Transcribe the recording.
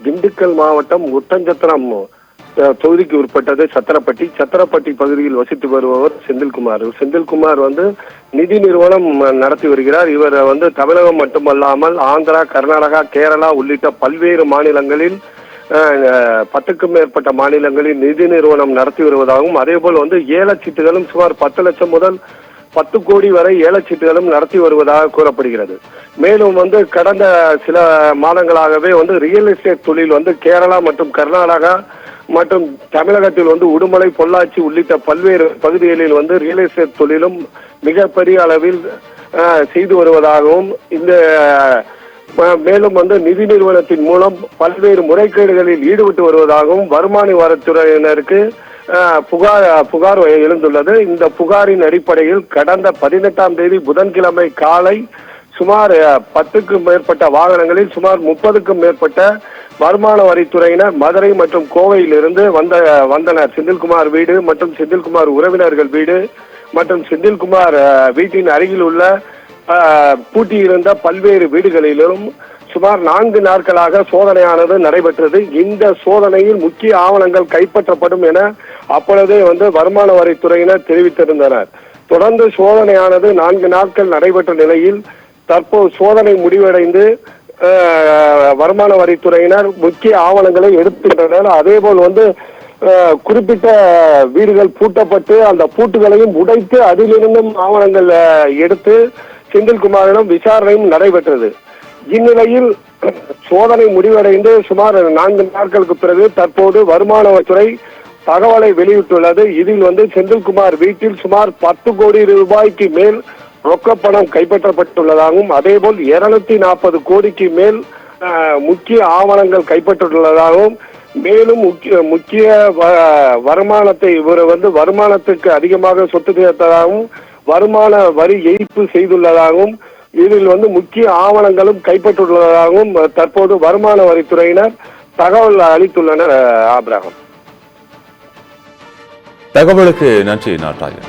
திண்டுக்கல் மாவட்டம் ஒட்டஞ்சத்திரம் தொகுதிக்கு உட்பட்டது சத்திரப்பட்டி பகுதியில் வசித்து வருபவர் செந்தில்குமார். செந்தில்குமார் நிதி நிறுவனம் நடத்தி வருகிறார். இவர் தமிழகம் மட்டுமல்லாமல் ஆந்திரா, கர்நாடகா, கேரளா உள்ளிட்ட பல்வேறு மாநிலங்களில் 10க்கும் மேற்பட்ட மாநிலங்களில் நிதி நிறுவனம் நடத்தி வருவதாகவும், அதே போல் ஏலச்சீட்டுகளும் சுமார் 10 லட்சம் முதல் 10 கோடி வரை ஏலச்சீட்டுகளும் நடத்தி வருவதாக கூறப்படுகிறது. மேலும் கடந்த சில மாதங்களாகவே ரியல் எஸ்டேட் தொழில் கேரளா மற்றும் கர்நாடகா மற்றும் தமிழகத்தில் உடுமலை, பொள்ளாச்சி உள்ளிட்ட பல்வேறு பகுதிகளில் ரியல் எஸ்டேட் தொழிலும் மிகப்பெரிய அளவில் செய்து வருவதாகவும், இந்த மேலும் நிதி நிறுவனத்தின் மூலம் பல்வேறு முறைகேடுகளில் ஈடுபட்டு வருவதாகவும் வருமான வரித்துறையினருக்கு புகார் எழுந்துள்ளது. இந்த புகாரின் அடிப்படையில் கடந்த 18ஆம் தேதி புதன்கிழமை காலை சுமார் 10க்கும் மேற்பட்ட வாகனங்களில் சுமார் 30க்கும் மேற்பட்ட வருமான வரித்துறையினர் மதுரை மற்றும் கோவையிலிருந்து வந்தனர். செந்தில்குமார் வீடு மற்றும் செந்தில்குமார் உறவினர்கள் வீடு மற்றும் செந்தில்குமார் வீட்டின் அருகில் உள்ள பூட்டியிருந்த பல்வேறு வீடுகளிலும் சுமார் 4 நாட்களாக சோதனையானது நடைபெற்றது. இந்த சோதனையில் முக்கிய ஆவணங்கள் கைப்பற்றப்படும் என அப்பொழுதே வருமான வரித்துறையினர் தெரிவித்திருந்தனர். தொடர்ந்து சோதனையானது 4 நாட்கள் நடைபெற்ற நிலையில் தற்போது சோதனை முடிவடைந்து வருமான வரித்துறையினர் முக்கிய ஆவணங்களை எடுத்துள்ளனர். அதே போல் குறிப்பிட்ட வீடுகள் பூட்டப்பட்டு அந்த பூட்டுகளையும் உடைத்து அதிலிருந்தும் ஆவணங்கள் எடுத்து செந்தில்குமாரிடம் விசாரணையும் நடைபெற்றது. இந்நிலையில் சோதனை முடிவடைந்து சுமார் 4 நாட்களுக்கு பிறகு தற்போது வருமான வரித்துறை தகவலை வெளியிட்டுள்ளது. இதில் செந்தில்குமார் வீட்டில் சுமார் 10 கோடி ரூபாய்க்கு மேல் ரொக்கப்பணம் கைப்பற்றப்பட்டுள்ளதாகவும், அதேபோல் 240 கோடிக்கு மேல் முக்கிய ஆவணங்கள் கைப்பற்றுள்ளதாகவும், மேலும் முக்கிய வருமானத்தை இவர் வருமானத்துக்கு அதிகமாக சொத்து சேர்த்ததாகவும், வருமான வரி ஏய்ப்பு செய்துள்ளதாகவும், இதில் முக்கிய ஆவணங்களும் கைப்பற்றுள்ளதாகவும் தற்போது வருமான வரித்துறையினர் தகவல் அளித்துள்ளனர். ஆபிரகாம், தகவலுக்கு நன்றி நாட்டாயன்.